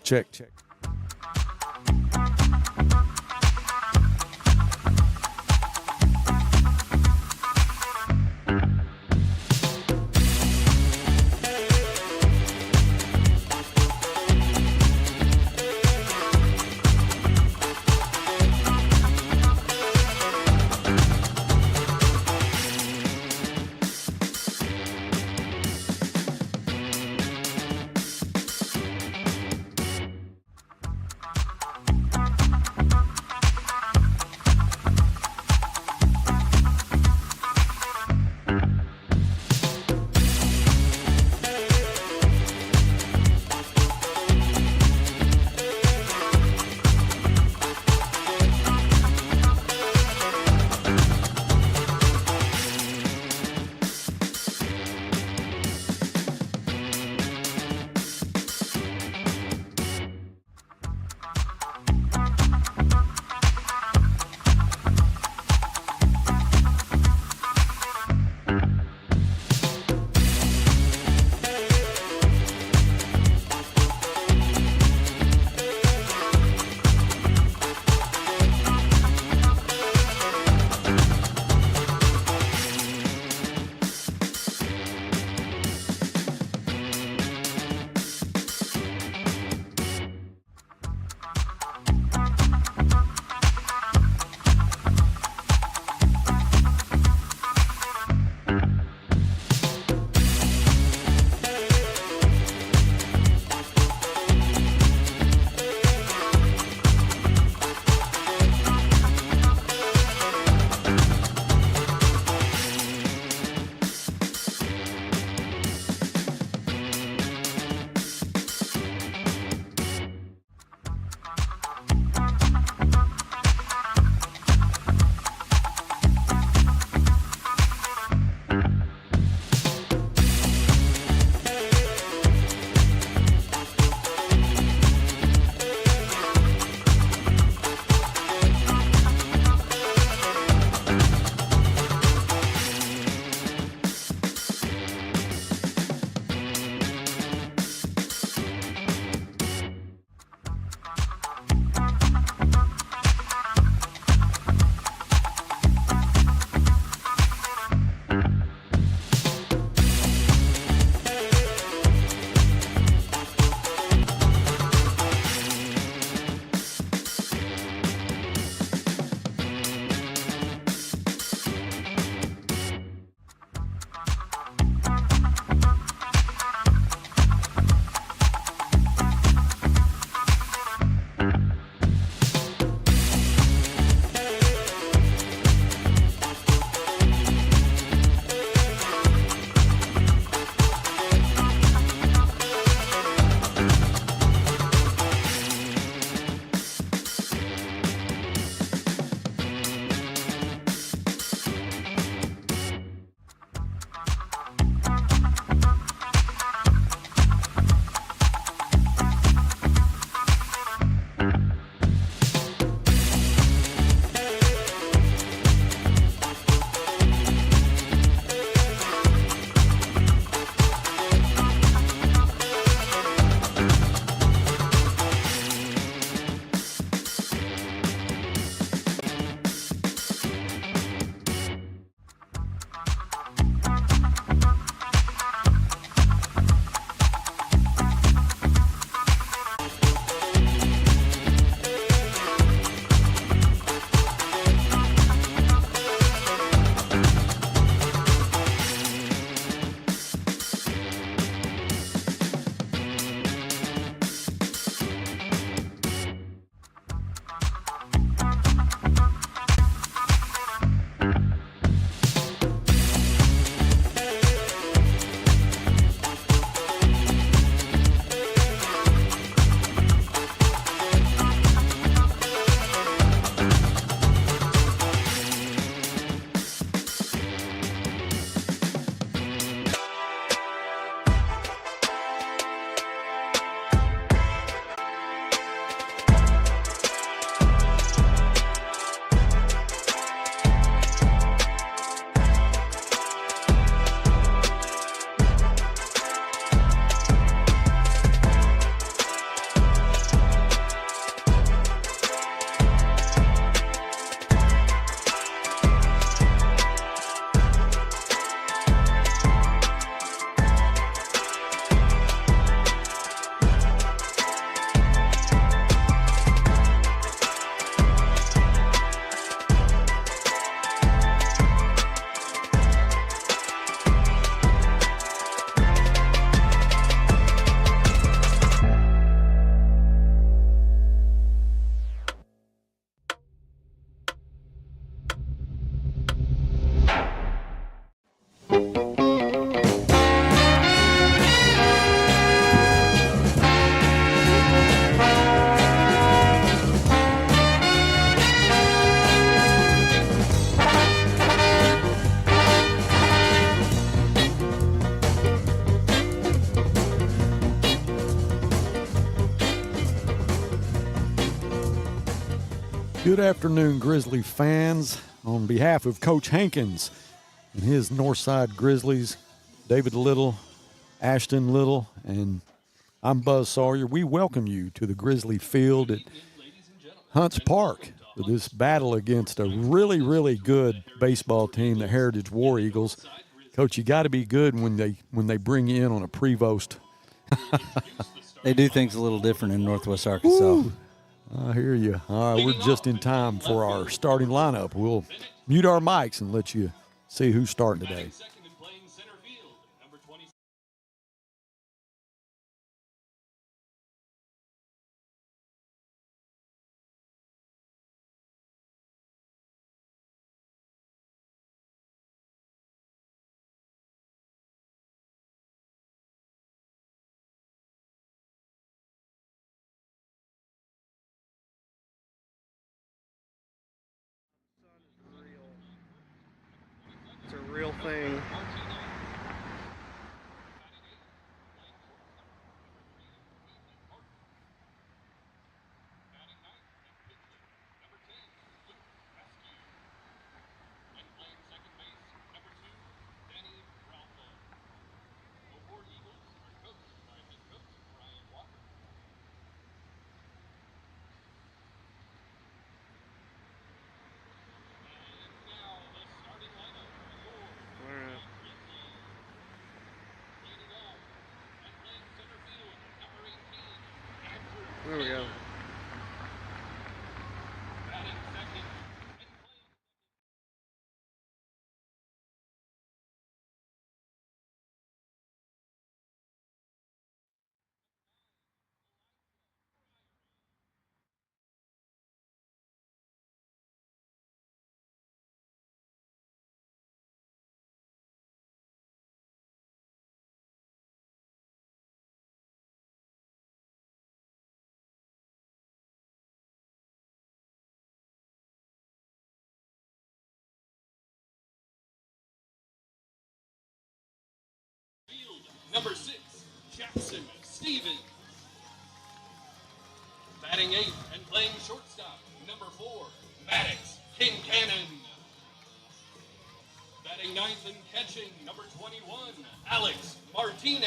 Check. Good afternoon, Grizzly fans. On behalf of Coach Hankins and his Northside Grizzlies, David Little, Ashton Little, and I'm Buzz Sawyer. We welcome you to the Grizzly Field at Hunts Park for this battle against a really, really good baseball team, the Heritage War Eagles. Coach, you got to be good when they bring you in on a prevost. They do things a little different in Northwest Arkansas. Woo. I hear you. All right, we're just in time for our starting lineup. We'll mute our mics and let you see who's starting today. It's a real thing. There we go. Number 6, Jackson Stevens. Batting 8th and playing shortstop, number 4, Maddox Kincannon. Batting 9th and catching, number 21, Alex Martinez.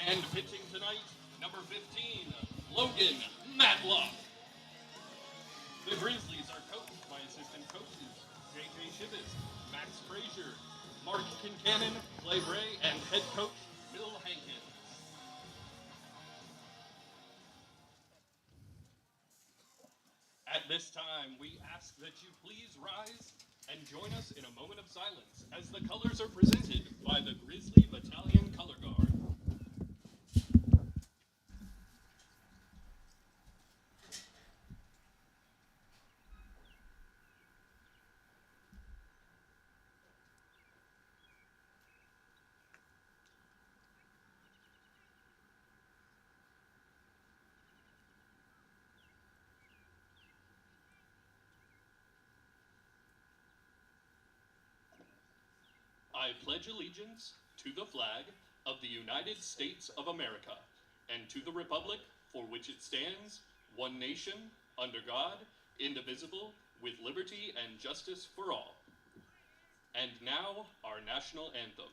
And pitching tonight, number 15, Logan Matlock. The Grizzlies are coached by assistant coaches J.J. Shivitz, Max Frazier, Mark Kincannon, Clay Bray, and head coach Bill Hankins. At this time, we ask that you please rise and join us in a moment of silence as the colors are presented by the Grizzly Battalion Color Guard. I pledge allegiance to the flag of the United States of America and to the republic for which it stands, one nation, under God, indivisible, with liberty and justice for all. And now, our national anthem.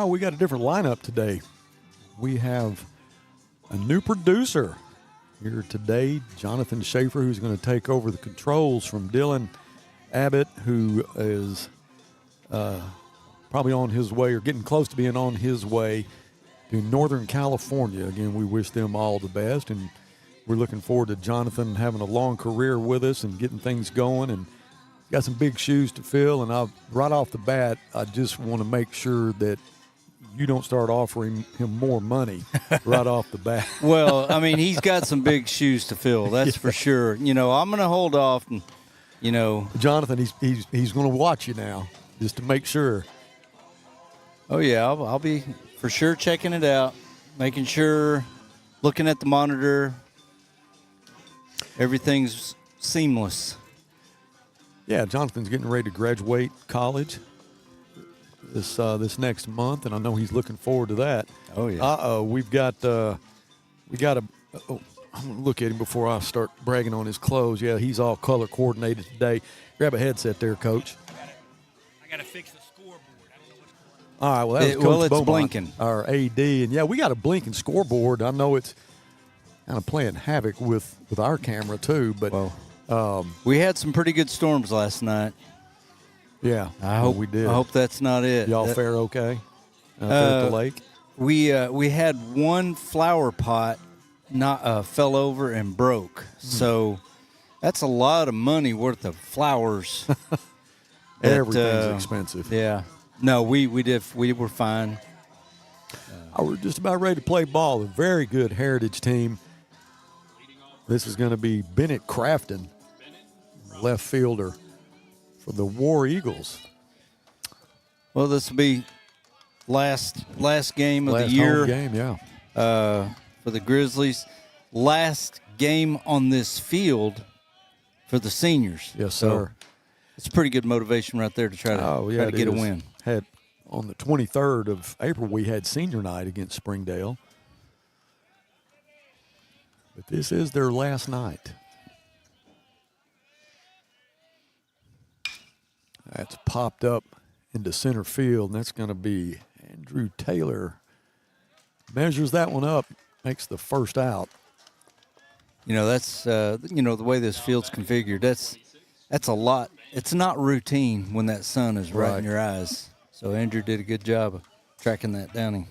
Oh, we got a different lineup today. We have a new producer here today, Jonathan Schaefer, who's going to take over the controls from Dylan Abbott, who is probably on his way or getting close to being on his way to Northern California. Again, we wish them all the best, and we're looking forward to Jonathan having a long career with us and getting things going, and got some big shoes to fill. And right off the bat, I just want to make sure that you don't start offering him more money right off the bat. Well, I mean, he's got some big shoes to fill, that's for sure. I'm going to hold off and, Jonathan, he's going to watch you now just to make sure. Oh, yeah, I'll be for sure checking it out, making sure, looking at the monitor, everything's seamless. Yeah, Jonathan's getting ready to graduate college this next month, and I know he's looking forward to that. Oh, yeah. We got a. I'm gonna look at him before I start bragging on his clothes. Yeah, he's all color coordinated today. Grab a headset there, Coach. I gotta fix the scoreboard. I don't know what's going on. All right, well, that was Coach it's Beaumont, blinking. our AD, and yeah, we got a blinking scoreboard. I know it's kind of playing havoc with our camera too, but we had some pretty good storms last night. yeah, I hope we did. I hope that's not it. Y'all fare okay out there at the lake? We had one flower pot fell over and broke. So that's a lot of money worth of flowers. Everything's expensive. Yeah. No, we were fine. We're just about ready to play ball. A very good Heritage team. This is going to be Bennett Crafton, left fielder for the War Eagles. Well, this will be last game of Last the year home game, yeah. For the Grizzlies. Last game on this field for the seniors. Yes, So sir. it's pretty good motivation right there to try to it get a is. win. Had on the 23rd of April, we had senior night against Springdale. But this is their last night. That's popped up into center field, and that's going to be Andrew Taylor. Measures that one up, makes the first out. That's the way this field's configured. That's a lot. It's not routine when that sun is right in your eyes. So Andrew did a good job of tracking that down and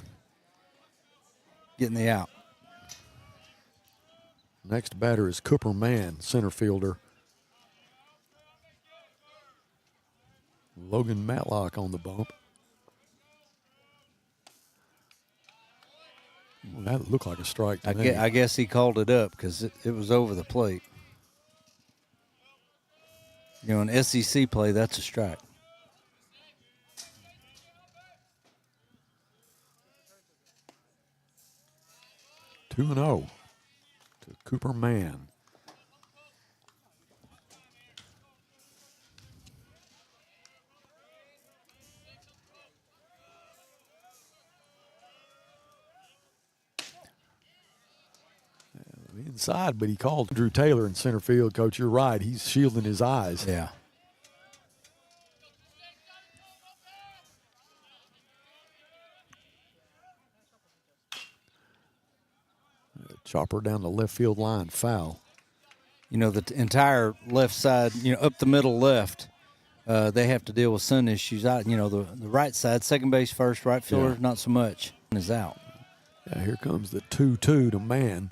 getting the out. Next batter is Cooper Mann, center fielder. Logan Matlock on the bump. Well, that looked like a strike to me. I guess he called it up because it was over the plate. In SEC play, that's a strike. Two 2-0 to Cooper Mann. Inside, but he called Drew Taylor in center field. Coach, you're right. He's shielding his eyes. Yeah. Chopper down the left field line, foul. The entire left side, up the middle left, they have to deal with sun issues. The right side, second base first, right fielder, not so much, is out. Yeah, here comes the 2-2 to Mann.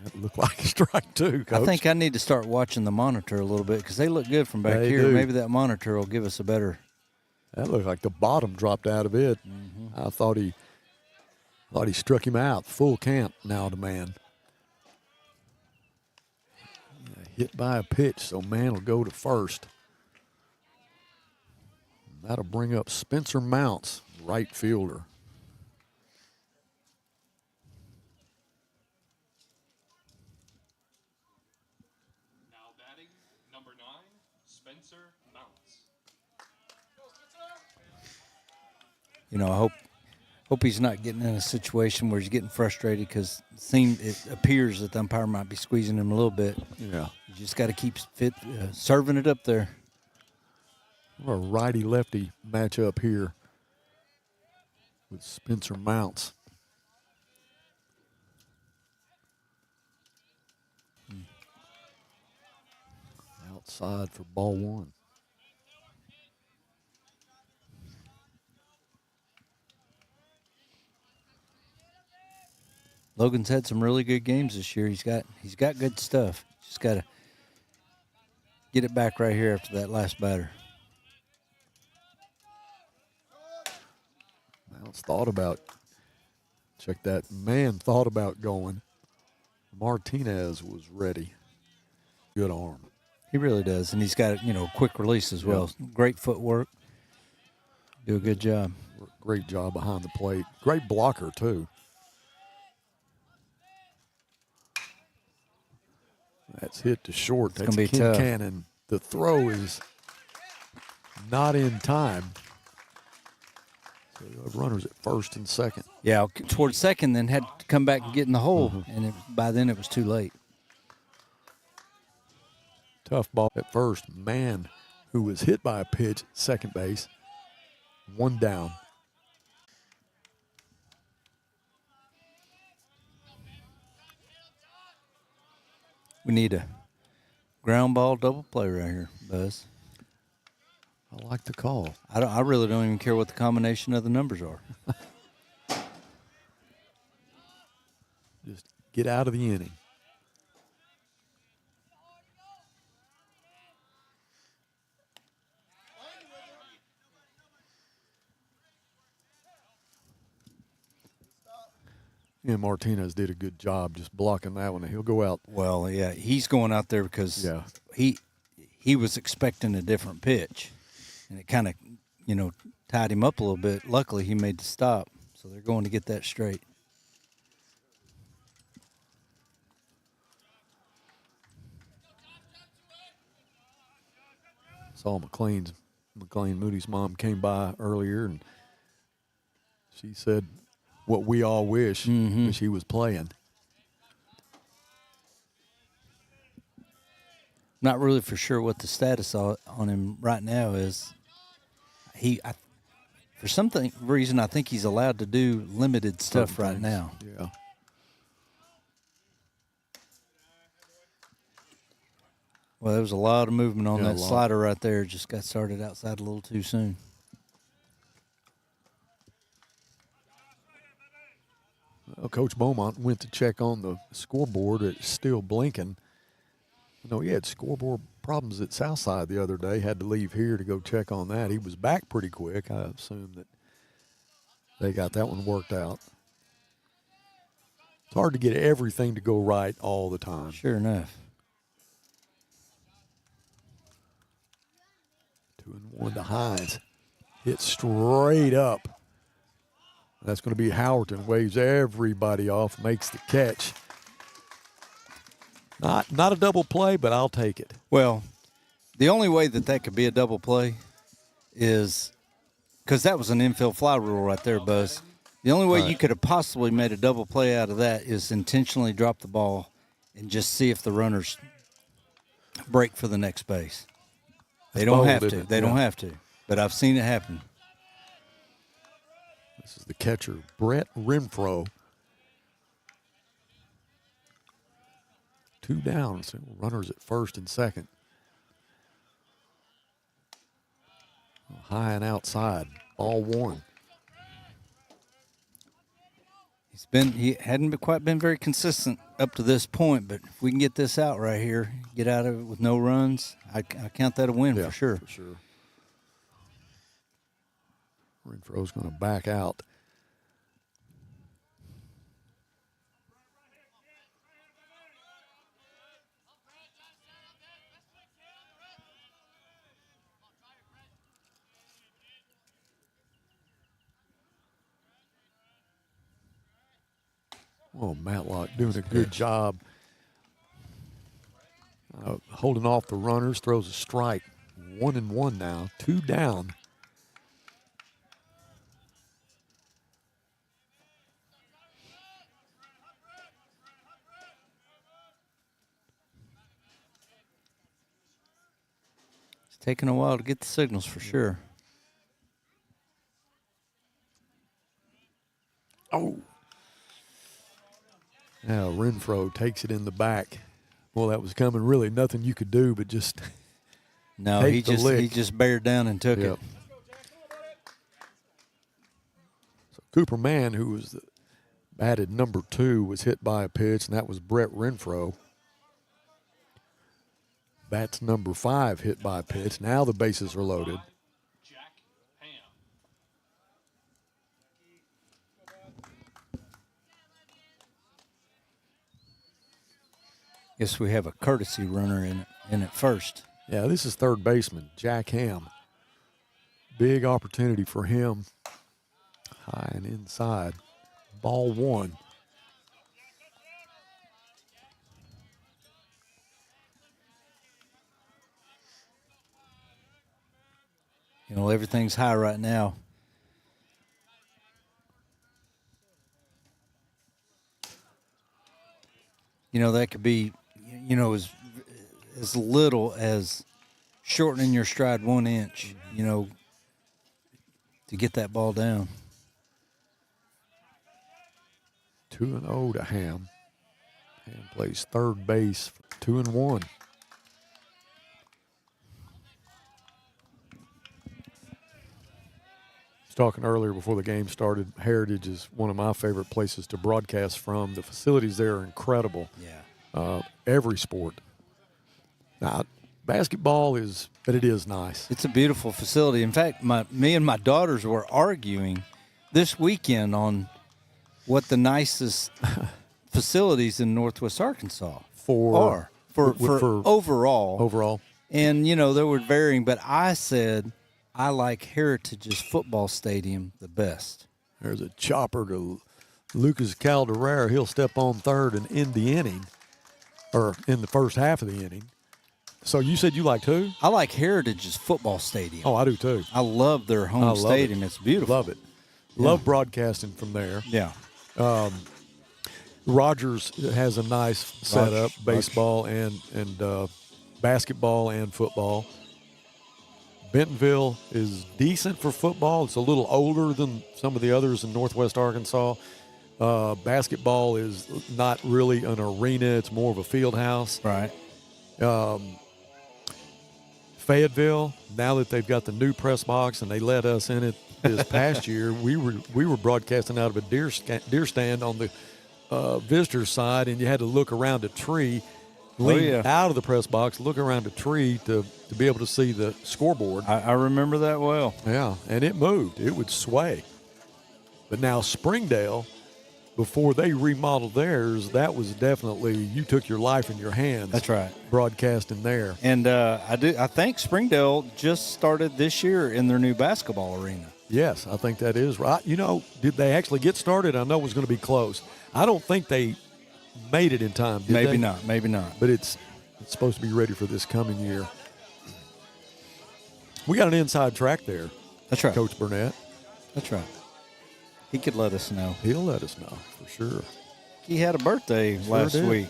That looked like a strike, too, Coach. I think I need to start watching the monitor a little bit because they look good from back here. Do. Maybe that monitor will give us a better. That looked like the bottom dropped out of it. Mm-hmm. I thought he struck him out. Full count now to Mann. Hit by a pitch, so Mann will go to first. That'll bring up Spencer Mounts, right fielder. Number 9, Spencer Mounts. I hope he's not getting in a situation where he's getting frustrated because it appears that the umpire might be squeezing him a little bit. Yeah. You just got to keep serving it up there. What a righty-lefty matchup here with Spencer Mounts. Outside for ball one. Logan's had some really good games this year. He's got good stuff. Just got to get it back right here after that last batter. Mounts thought about, check that, man thought about going. Martinez was ready. Good arm. He really does, and he's got quick release as well. Great footwork. Do a good job. Great job behind the plate. Great blocker too. That's hit to short. That's gonna be Ken tough. Cannon. The throw is not in time. So the runners at first and second. Yeah, towards second, then had to come back and get in the hole, and by then it was too late. Tough ball at first. Man, who was hit by a pitch, second base. One down. We need a ground ball double play right here, Buzz. I like the call. I really don't even care what the combination of the numbers are. Just get out of the inning. Yeah, Martinez did a good job just blocking that one. He'll go out. Well, yeah, he's going out there because he was expecting a different pitch, and it kind of, tied him up a little bit. Luckily, he made the stop, so they're going to get that straight. Saw McLean Moody's mom came by earlier, and she said what we all wish he was playing. Not really for sure what the status on him right now is. For some reason, I think he's allowed to do limited stuff right now. Yeah. Well, there was a lot of movement on Yeah, that slider right there. Just got started outside a little too soon. Well, Coach Beaumont went to check on the scoreboard. It's still blinking. He had scoreboard problems at Southside the other day. Had to leave here to go check on that. He was back pretty quick. I assume that they got that one worked out. It's hard to get everything to go right all the time. Sure enough. 2-1 to Hines. Hit straight up. That's going to be Howerton. Waves everybody off, makes the catch. Not a double play, but I'll take it. Well, the only way that could be a double play is because that was an infield fly rule right there, Buzz. The only way you could have possibly made a double play out of that is intentionally drop the ball and just see if the runners break for the next base. They don't have to. They don't have to. But I've seen it happen. This is the catcher, Brett Renfro. 2 down, so runners at first and second. High and outside, ball one. He hadn't quite been very consistent up to this point, but if we can get this out right here, get out of it with no runs, I count that a win for sure. For sure. Renfro's going to back out. Oh, Matlock doing a good job holding off the runners, throws a strike. 1-1 now, 2 down. taking a while to get the signals for sure. Oh. Now Renfro takes it in the back. Well, that was coming. Really nothing you could do but just No, take the lick. he just bared down and took Yep. it. So Cooper Mann, who was batted number 2, was hit by a pitch, and that was Brett Renfro. Bats number 5 hit by a pitch. Now the bases are loaded. Jack Ham. Guess we have a courtesy runner in at first. Yeah, this is third baseman, Jack Ham. Big opportunity for him. High and inside. Ball 1. You know, everything's high right now. You know, that could be, you know, as little as shortening your stride 1 inch, you know, to get that ball down. 2-0 to Ham. Ham plays third base, 2-1. Talking earlier before the game started, Heritage is one of my favorite places to broadcast from. The facilities there are incredible. Yeah. Every sport. Now, basketball is, but it is nice. It's a beautiful facility. In fact, me and my daughters were arguing this weekend on what the nicest facilities in Northwest Arkansas are for overall. Overall. And, you know, they were varying, but I said I like Heritage's football stadium the best. There's a chopper to Lucas Calderera. He'll step on third and end the inning, or in the first half of the inning. So you said you liked who? I like Heritage's football stadium. Oh, I do too. I love their home stadium. It's beautiful. Love it. Love broadcasting from there. Yeah. Rogers has a nice setup, baseball and basketball and football. Bentonville is decent for football. It's a little older than some of the others in Northwest Arkansas. Basketball is not really an arena. It's more of a field house. Right. Fayetteville, now that they've got the new press box and they let us in it this past year, we were broadcasting out of a deer stand on the visitor side, and you had to look around a tree, lean out of the press box, look around a tree to be able to see the scoreboard. I remember that well. Yeah, and it moved. It would sway. But now Springdale, before they remodeled theirs, that was definitely, you took your life in your hands. That's right. Broadcasting there. And I think Springdale just started this year in their new basketball arena. Yes, I think that is right. You know, did they actually get started? I know it was going to be close. I don't think they made it in time, did Maybe they? not. Maybe not. But it's supposed to be ready for this coming year. We got an inside track there. That's right. Coach Burnett. That's right. He could let us know. He'll let us know for sure. He had a birthday last did. week.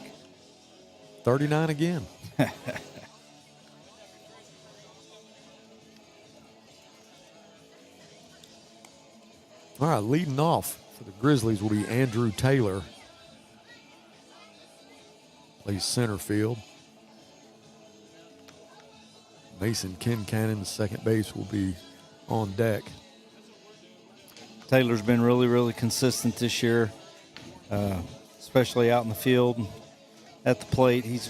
39 again. All right, leading off for the Grizzlies will be Andrew Taylor. Plays center field. Mason Kincannon, second base, will be on deck. Taylor's been really, really consistent this year, especially out in the field, at the plate. He's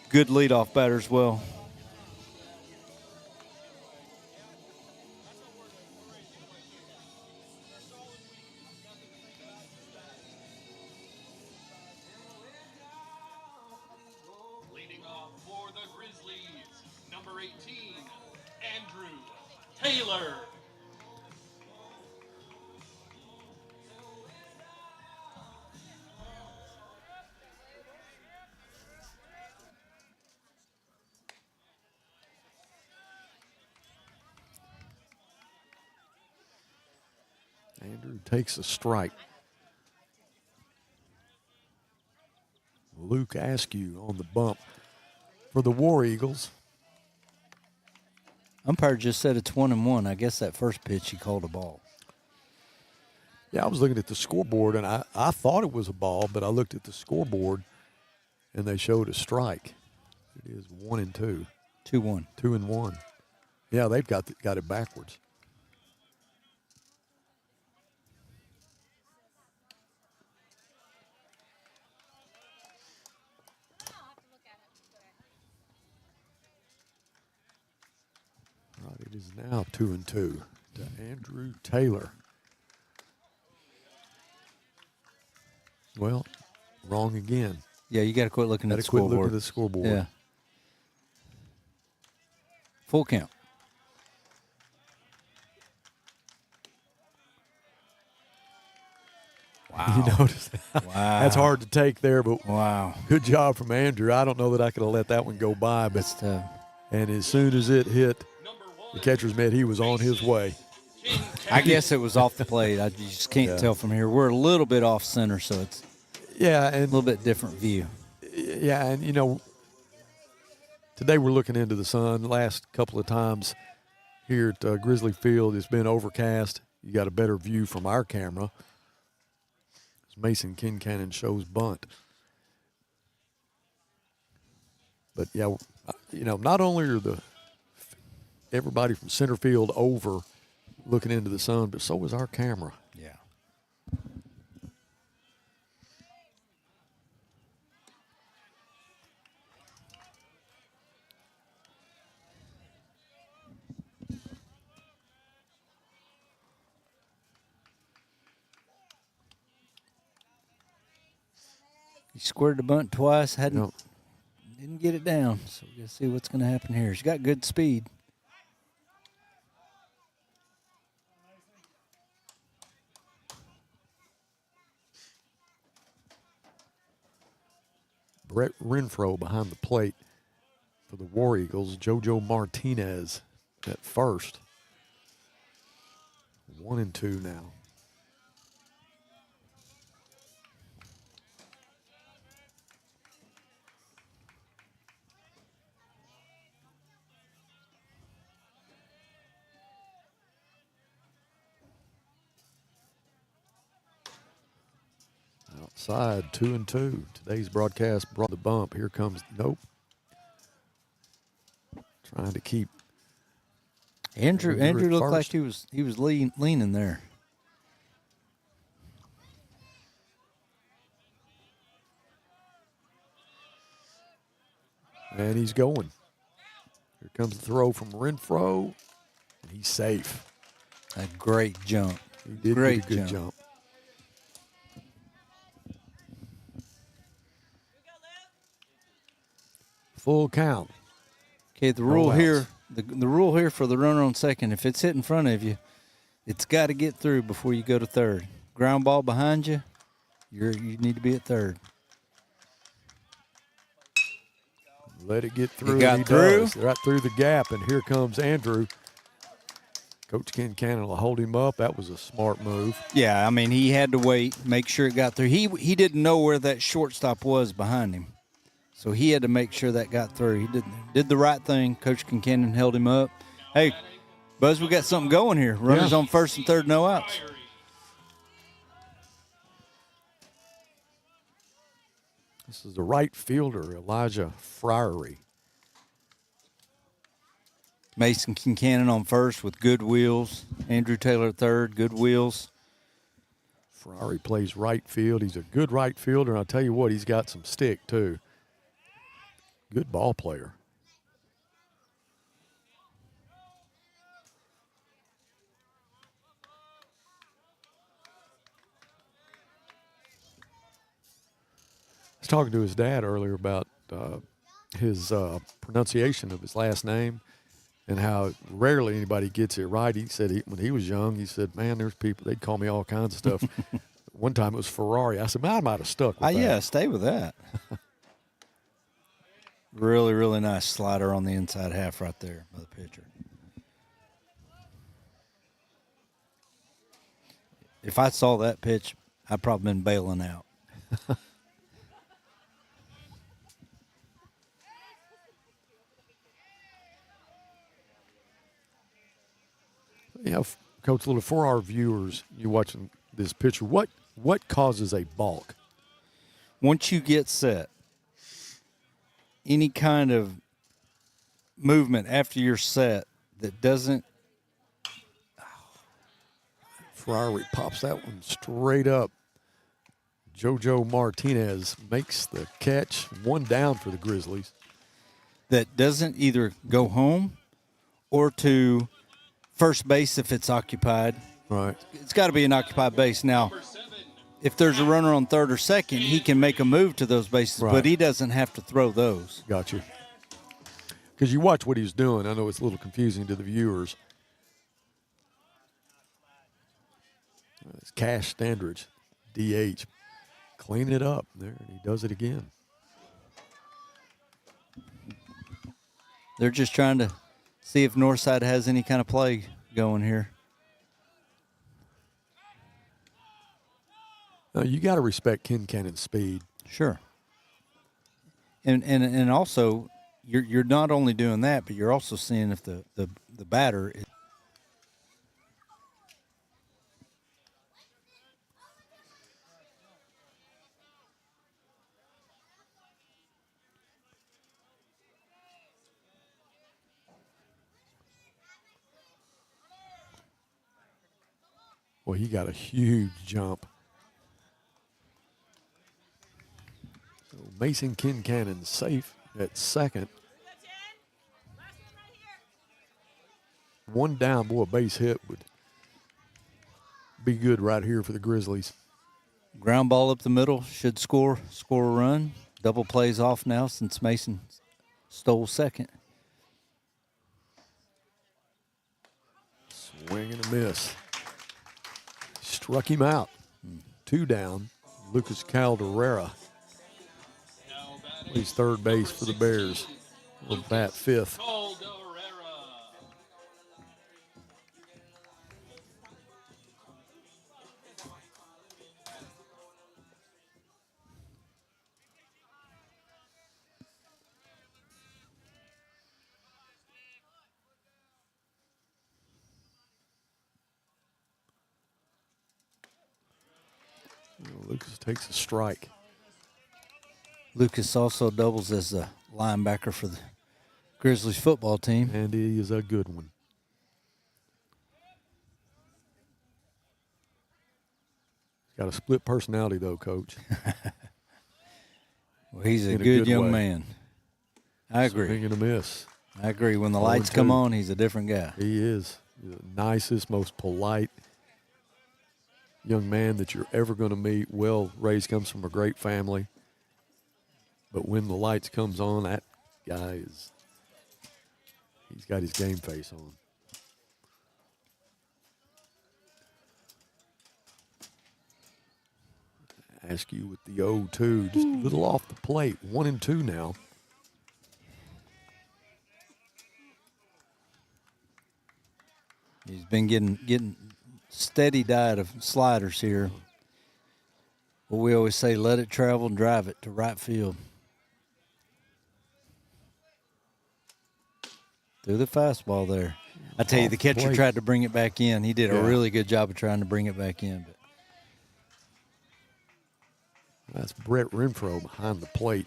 good leadoff batter as well. Leading off for the Grizzlies, number 18, Andrew Taylor. Andrew takes a strike. Luke Askew on the bump for the War Eagles. Umpire just said it's 1-1. I guess that first pitch he called a ball. Yeah, I was looking at the scoreboard, and I thought it was a ball, but I looked at the scoreboard, and they showed a strike. It is 1-2. 2-1. 2-1. Yeah, they've got it backwards. Right, it is now 2-2 to Andrew Taylor. Well, wrong again. Yeah, you got to quit looking at the Quit scoreboard. looking at the scoreboard. Yeah. Full count. Wow. You notice that? Wow. That's hard to take there, but Wow. good job from Andrew. I don't know that I could have let that one go by, but That's tough. and as soon as it hit the catcher's mitt, he was on his way. I guess it was off the plate. I just can't tell from here. We're a little bit off center, so it's Yeah, a and little bit different view. yeah, and you know, today we're looking into the sun. Last couple of times here at Grizzly Field, it's been overcast. You got a better view from our camera. Mason Kincannon shows bunt. But yeah, you know, not only are everybody from center field over looking into the sun, but so is our camera. Yeah. He squared the bunt twice, didn't get it down. So we're going to see what's going to happen here. He's got good speed. Brett Renfro behind the plate for the War Eagles. JoJo Martinez at first. 1-2 now. Outside, 2-2. Today's broadcast brought the bump. Here comes, nope. Trying to keep. Andrew at looked like first. he was leaning there. And he's going. Here comes the throw from Renfro. And he's safe. A great jump. He did Great get a good jump. Full count. Okay, the rule outs. here, the rule here for the runner on second, if it's hit in front of you, it's got to get through before you go to third. Ground ball behind you, you need to be at third. Let it get through. It got and he through. does. Right through the gap, and here comes Andrew. Coach Kincannon will hold him up. That was a smart move. Yeah, I mean, he had to wait, make sure it got through. He didn't know where that shortstop was behind him. So he had to make sure that got through. He did the right thing. Coach Kincannon held him up. Hey, Buzz, we got something going here. Runners on first and third, no outs. This is the right fielder, Elijah Friery. Mason Kincannon on first with good wheels. Andrew Taylor third, good wheels. Friery plays right field. He's a good right fielder, and I'll tell you what, he's got some stick, too. Good ball player. I was talking to his dad earlier about his pronunciation of his last name and how rarely anybody gets it right. He said when he was young, he said, man, there's people, they'd call me all kinds of stuff. One time it was Ferrari. I said, man, I might have stuck with that. Yeah, stay with that. Really, really nice slider on the inside half right there by the pitcher. If I saw that pitch, I'd probably been bailing out. Yeah, Coach Little, for our viewers, you watching this picture, what causes a balk? Once you get set, any kind of movement after you're set that doesn't. Ferrari pops that one straight up. JoJo Martinez makes the catch. 1 down for the Grizzlies. That doesn't either go home or to first base if it's occupied. Right. It's got to be an occupied base. Now, if there's a runner on third or second, he can make a move to those bases, right, but he doesn't have to throw those. Got you. Because you watch what he's doing. I know it's a little confusing to the viewers. It's Cash Standridge, DH. Clean it up there, and he does it again. They're just trying to see if Northside has any kind of play going here. Now, you got to respect Ken Cannon's speed. Sure. And also, you're not only doing that, but you're also seeing if the batter is. Well, he got a huge jump. So Mason Kincannon safe at second. 1 down, boy, a base hit would be good right here for the Grizzlies. Ground ball up the middle should score a run. Double plays off now since Mason stole second. Swing and a miss. Struck him out. 2 down. Lucas Calderera plays third base for the Bears. Will bat fifth. Lucas takes a strike. Lucas also doubles as a linebacker for the Grizzlies football team. And he is a good one. He's got a split personality, though, Coach. Well, he's a good young man. I agree. Swing and a miss. I agree. When the lights come on, he's a different guy. He is. He's the nicest, most polite young man that you're ever going to meet. Well raised, comes from a great family. But when the lights comes on, that guy he's got his game face on. Askew with the 0-2, just a little off the plate. 1-2 now. He's been getting steady diet of sliders here. But we always say, let it travel and drive it to right field. Through the fastball there. I tell you, the catcher tried to bring it back in. He did a really good job of trying to bring it back in. But that's Brett Renfro behind the plate.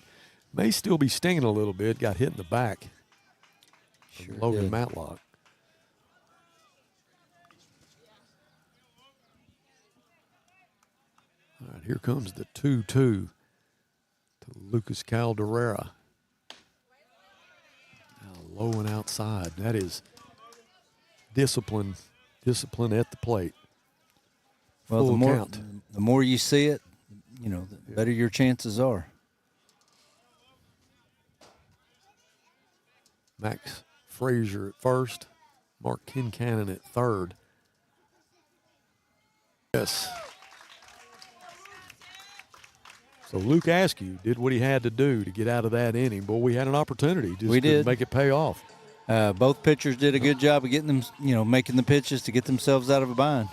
May still be stinging a little bit. Got hit in the back. Sure Logan did. Matlock. All right, here comes the 2-2 to Lucas Calderera. Now low and outside. That is discipline at the plate. Well, Full the more count. the more you see it, the better your chances are. Max Frazier at first. Mark Kincannon at third. Yes. So Luke Askew did what he had to do to get out of that inning. Boy, we had an opportunity. Just We couldn't did. make it pay off. Both pitchers did a good job of getting them, making the pitches to get themselves out of a bind.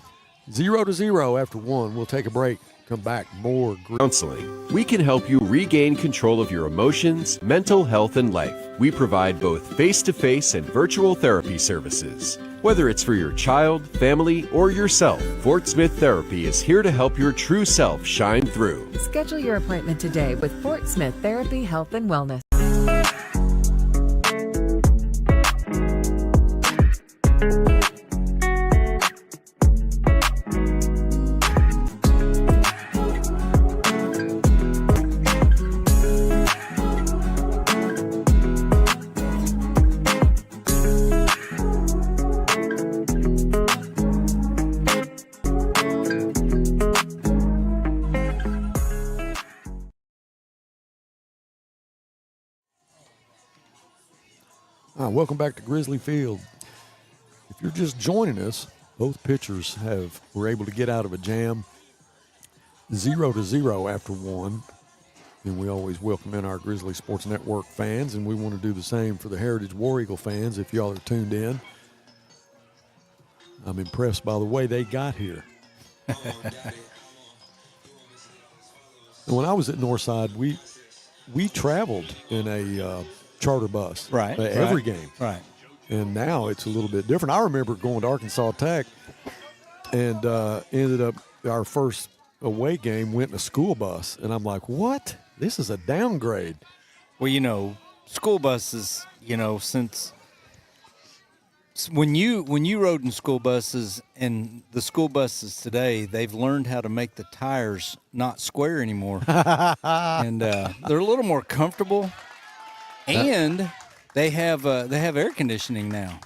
0-0 after 1. We'll take a break. Come back. More Counseling. We can help you regain control of your emotions, mental health, and life. We provide both face-to-face and virtual therapy services. Whether it's for your child, family, or yourself, Fort Smith Therapy is here to help your true self shine through. Schedule your appointment today with Fort Smith Therapy Health and Wellness. Welcome back to Grizzly Field. If you're just joining us, both pitchers were able to get out of a jam 0-0 after one. And we always welcome in our Grizzly Sports Network fans, and we want to do the same for the Heritage War Eagle fans if y'all are tuned in. I'm impressed by the way they got here. And when I was at Northside, we traveled in a charter bus, Right. Every game, Right. And now it's a little bit different. I remember going to Arkansas Tech, and ended up our first away game went in a school bus, and I'm like, what? This is a downgrade. Well, school buses, since when you rode in school buses and the school buses today, they've learned how to make the tires not square anymore, and they're a little more comfortable. And they have air conditioning now,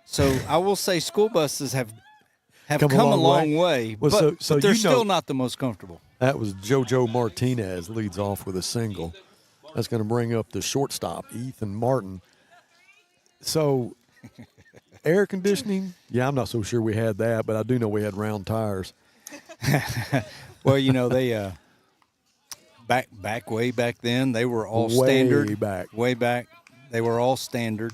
so I will say school buses have come a long way, Well, but so they're you know- still not the most comfortable. That was JoJo Martinez leads off with a single. That's going to bring up the shortstop, Ethan Martin. So, air conditioning, yeah, I'm not so sure we had that, but I do know we had round tires. Well, they way back then they were all Way standard. back. Way back, they were all standard.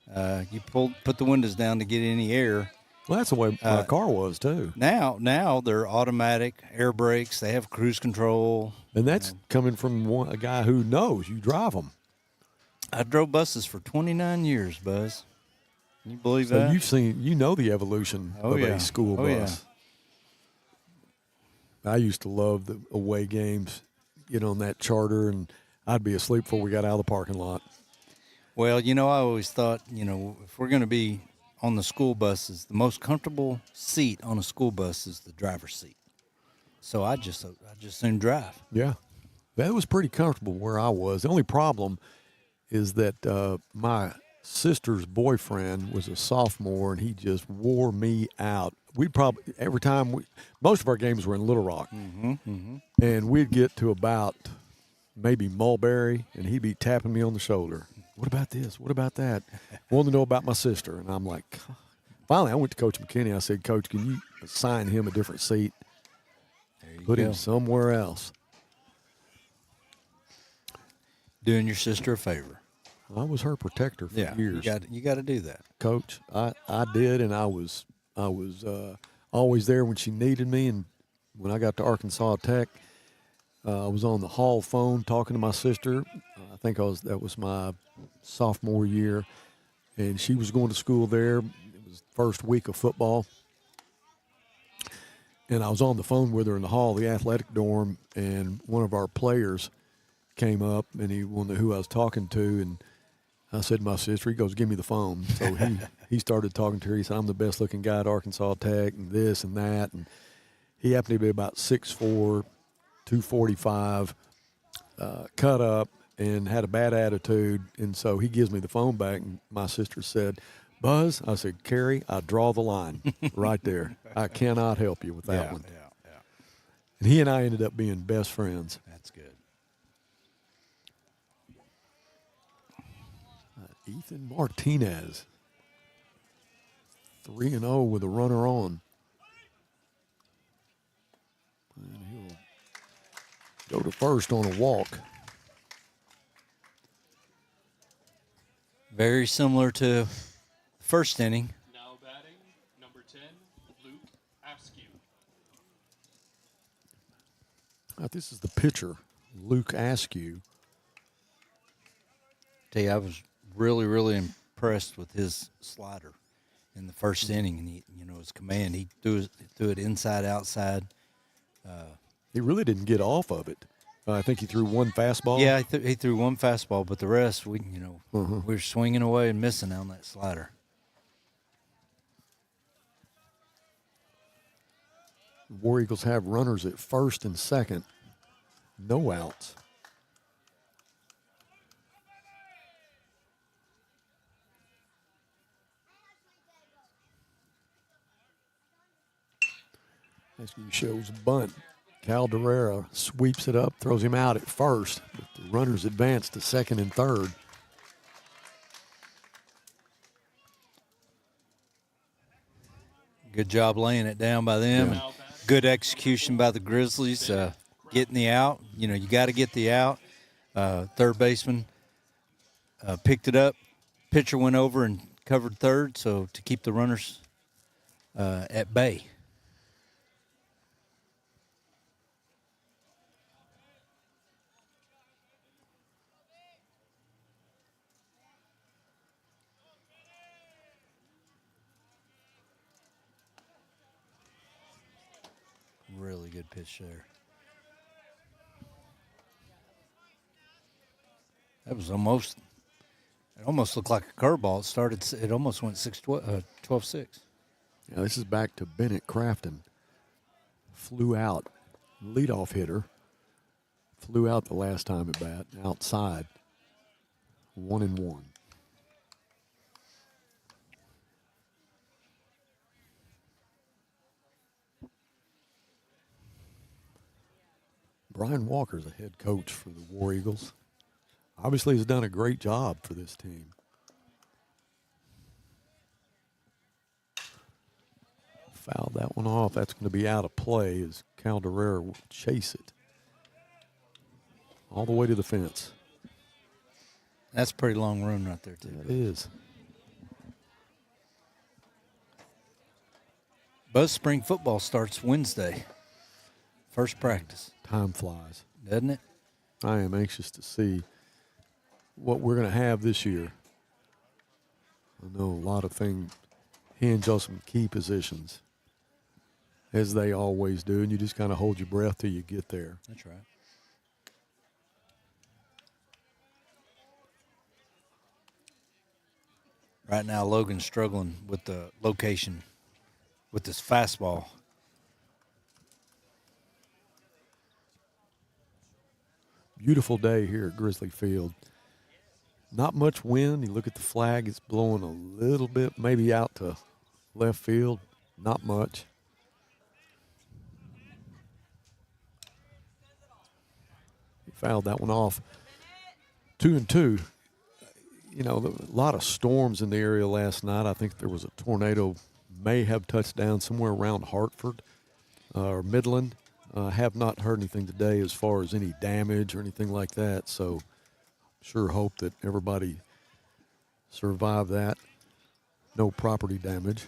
You put the windows down to get any air. Well, that's the way my car was, too. Now they're automatic air brakes. They have cruise control. And that's coming from a guy who knows. You drive them. I drove buses for 29 years, Buzz. Can you believe So that? you know the evolution of a school bus. Yeah. I used to love the away games, on that charter, and I'd be asleep before we got out of the parking lot. Well, I always thought, if we're going to be on the school buses, the most comfortable seat on a school bus is the driver's seat. So I just soon drive. Yeah, that was pretty comfortable where I was. The only problem is that my sister's boyfriend was a sophomore, and he just wore me out. We'd probably most of our games were in Little Rock, and we'd get to about maybe Mulberry, and he'd be tapping me on the shoulder. What about this? What about that? Wanted to know about my sister, and I'm like, finally, I went to Coach McKinney. I said, Coach, can you assign him a different seat? Put him somewhere else. Doing your sister a favor. I was her protector for years. You got to do that, Coach. I did, and I was always there when she needed me. And when I got to Arkansas Tech, I was on the hall phone talking to my sister. I think that was my sophomore year, and she was going to school there. It was the first week of football, and I was on the phone with her in the hall, the athletic dorm, and one of our players came up, and he wondered who I was talking to, and I said to my sister, he goes, give me the phone. So he started talking to her. He said, I'm the best looking guy at Arkansas Tech and this and that. And he happened to be about 6'4", 245, cut up, and had a bad attitude. And so he gives me the phone back, and my sister said, Buzz, I said, Carrie, I draw the line right there. I cannot help you with that one. Yeah. And he and I ended up being best friends. That's good. Ethan Martinez, 3-0 with a runner on. And he'll go to first on a walk. Very similar to first inning. Now batting, number 10, Luke Askew. This is the pitcher, Luke Askew. Tell you, I was really, really impressed with his slider. in the first inning, and his command. He threw it inside, outside. He really didn't get off of it. I think he threw one fastball. Yeah, he threw one fastball, but the rest, we were swinging away and missing on that slider. The War Eagles have runners at first and second. No outs. This shows bunt. Caldera sweeps it up, throws him out at first, but the runners advance to second and third. Good job laying it down by them. Yeah. And good execution by the Grizzlies, getting the out. You got to get the out. Third baseman picked it up. Pitcher went over and covered third, so to keep the runners at bay. Really good pitch there. That was almost looked like a curveball. It almost went 12-6. Yeah, this is back to Bennett Crafton. Flew out. Leadoff hitter. Flew out the last time at bat. Outside. 1-1. Brian Walker's a head coach for the War Eagles. Obviously has done a great job for this team. Fouled that one off. That's going to be out of play as Caldera will chase it all the way to the fence. That's a pretty long run right there, too. It is. Buzz Spring football starts Wednesday. First practice. Time flies. Doesn't it? I am anxious to see what we're going to have this year. I know a lot of things hinge on some key positions, as they always do, and you just kind of hold your breath till you get there. That's right. Right now, Logan's struggling with the location with this fastball. Beautiful day here at Grizzly Field. Not much wind. You look at the flag, it's blowing a little bit, maybe out to left field. Not much. He fouled that one off. 2-2. You know, a lot of storms in the area last night. I think there was a tornado, may have touched down somewhere around Hartford or Midland. Have not heard anything today as far as any damage or anything like that. So sure hope that everybody survived that. No property damage.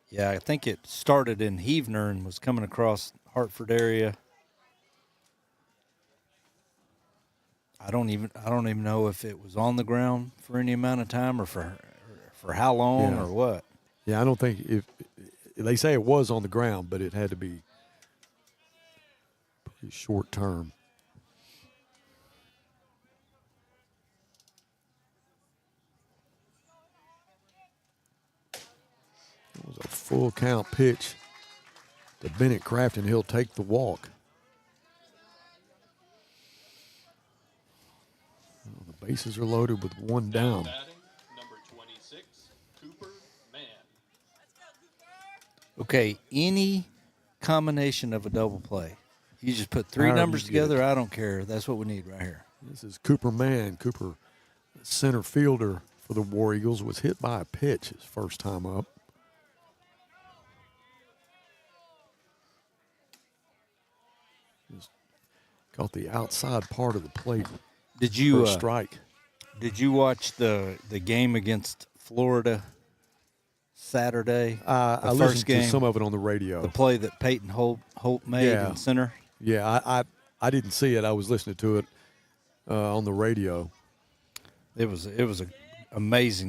Yeah, I think it started in Heavener and was coming across Hartford area. I don't even know if it was on the ground for any amount of time or for how long or what. Yeah, I don't think if they say it was on the ground, but it had to be pretty short term. It was a full count pitch to Bennett Crafton. He'll take the walk. Well, the bases are loaded with one down. Batting, number 26, Cooper Mann. Okay, any combination of a double play. You just put three However numbers you get together, it. I don't care. That's what we need right here. This is Cooper Mann. Cooper, center fielder for the War Eagles, was hit by a pitch his first time up. Just caught the outside part of the plate Did for you a strike. Did you watch the game against Florida Saturday? I the listened first game, to some of it on the radio. the play that Peyton Holt made Yeah. in center. Yeah, I didn't see it. I was listening to it on the radio. It was a amazing